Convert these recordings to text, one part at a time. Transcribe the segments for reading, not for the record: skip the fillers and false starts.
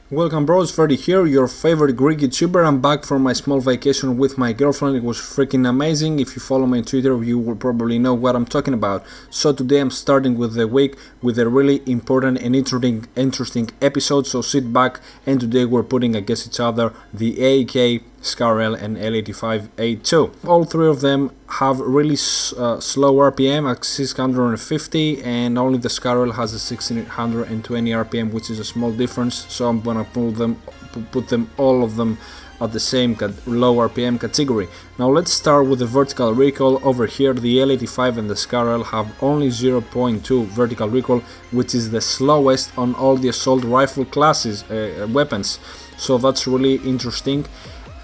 Welcome bros, Freddy here, your favorite Greek YouTuber. I'm back from my small vacation with my girlfriend. It was freaking amazing. If you follow me on Twitter, you will probably know what I'm talking about. So today I'm starting with the week with a really important and interesting episode, so sit back. And today we're putting against each other the AK, SCAR-L and L85a2. All three of them have really slow RPM at 650, and only the SCAR-L has a 1620 RPM, which is a small difference. So I'm gonna put them all of them at the same low RPM category. Now let's start with the vertical recoil. Over here the L85 and the SCAR-L have only 0.2 vertical recoil, which is the slowest on all the assault rifle classes weapons, so that's really interesting.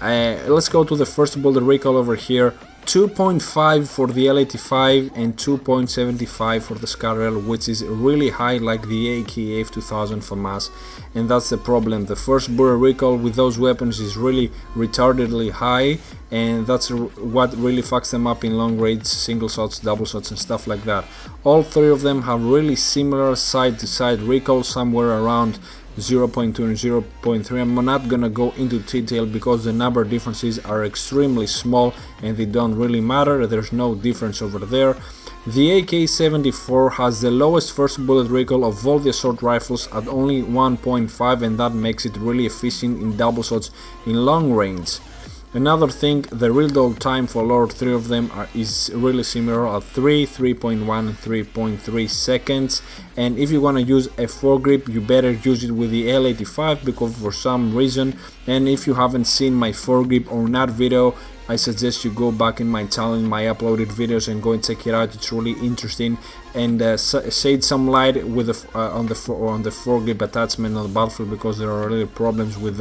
Let's go to the first bullet recoil over here. 2.5 for the L85 and 2.75 for the SCAR-L, which is really high like the AK-74m FAMAS, and that's the problem. The first bullet recoil with those weapons is really retardedly high, and that's what really fucks them up in long range, single shots, double shots and stuff like that. All three of them have really similar side to side recoil, somewhere around 0.2 and 0.3. I'm not gonna go into detail because the number differences are extremely small and they don't really matter. There's no difference over there. The AK-74 has the lowest first bullet recoil of all the assault rifles at only 1.5, and that makes it really efficient in double shots in long range. Another thing, the reload time for all three of them is really similar at 3.1 and 3.3 seconds. And if you want to use a foregrip, you better use it with the L85, because for some reason, and if you haven't seen my foregrip or not video, I suggest you go back in my channel, in my uploaded videos, and go and check it out. It's really interesting, and shed some light with on the foregrip attachment on the battlefield, because there are really problems with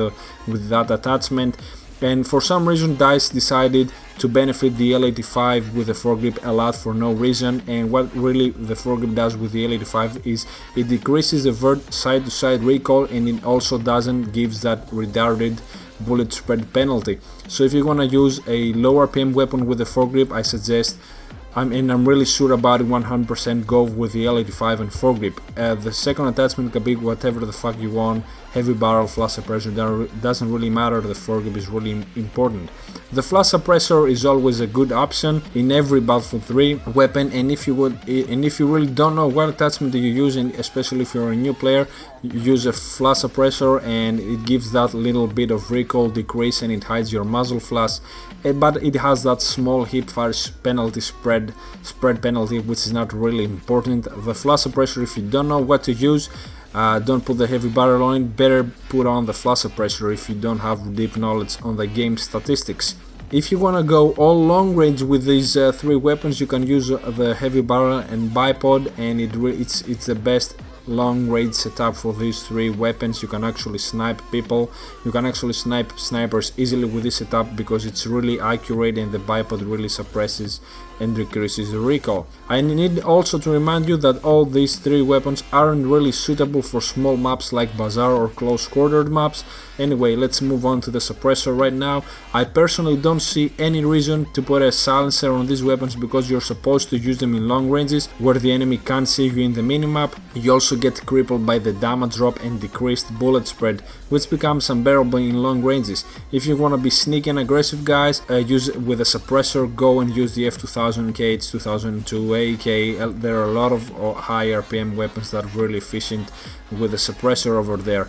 that attachment. And for some reason DICE decided to benefit the L85 with the foregrip a lot for no reason. And what really the foregrip does with the L85 is it decreases the side to side recoil, and it also doesn't give that retarded bullet spread penalty. So if you're gonna use a low RPM weapon with the foregrip, I suggest, and I'm really sure about it, 100% go with the L85 and foregrip. The second attachment can be whatever the fuck you want, heavy barrel, flash suppressor, doesn't really matter. The foregrip is really important. The flash suppressor is always a good option in every Battlefield 3 weapon, and if you really don't know what attachment do you use, and especially if you're a new player, you use a flash suppressor, and it gives that little bit of recoil decrease, and it hides your muzzle flash, but it has that small hipfire penalty spread penalty, which is not really important. The flash suppressor, if you don't know what to use, don't put the heavy barrel on it, better put on the flash suppressor if you don't have deep knowledge on the game statistics. If you want to go all long range with these three weapons, you can use the heavy barrel and bipod, and it's the best long range setup for these three weapons. You can actually snipe people, you can actually snipe snipers easily with this setup, because it's really accurate and the bipod really suppresses and decreases the recoil. I need also to remind you that all these three weapons aren't really suitable for small maps like Bazaar or close quartered maps. Anyway, let's move on to the suppressor right now. I personally don't see any reason to put a silencer on these weapons, because you're supposed to use them in long ranges where the enemy can't see you in the minimap. You also get crippled by the damage drop and decreased bullet spread, which becomes unbearable in long ranges. If you want to be sneaky and aggressive, guys, use it with a suppressor. Go and use the F2000 KH 2002 AK. There are a lot of high RPM weapons that are really efficient with a suppressor over there.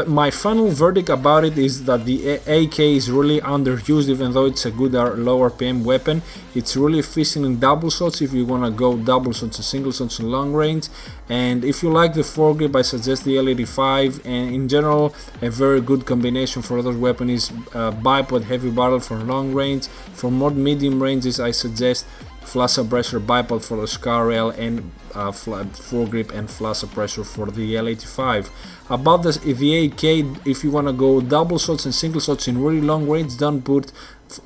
My final verdict about it is that the AK is really underused, even though it's a good low RPM weapon. It's really efficient in double shots if you want to go double shots and single shots in long range. And if you like the foregrip, I suggest the L85, and in general a very good combination for other weapon is bipod heavy barrel for long range. For more medium ranges, I suggest flash suppressor bipod for the SCAR-L and foregrip and flash suppressor for the L85. About the AK, if you want to go double shots and single shots in really long range, don't put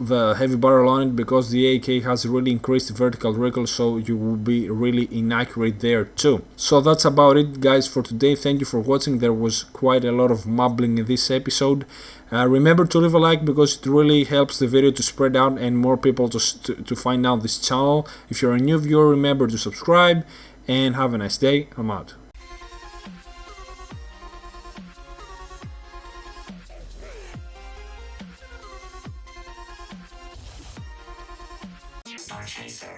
the heavy barrel on it, because the AK has really increased vertical recoil, so you will be really inaccurate there too. So that's about it, guys, for today. Thank you for watching. There was quite a lot of mumbling in this episode. Remember to leave a like, because it really helps the video to spread out and more people to find out this channel. If you're a new viewer, remember to subscribe, and have a nice day. I'm out. Chaser.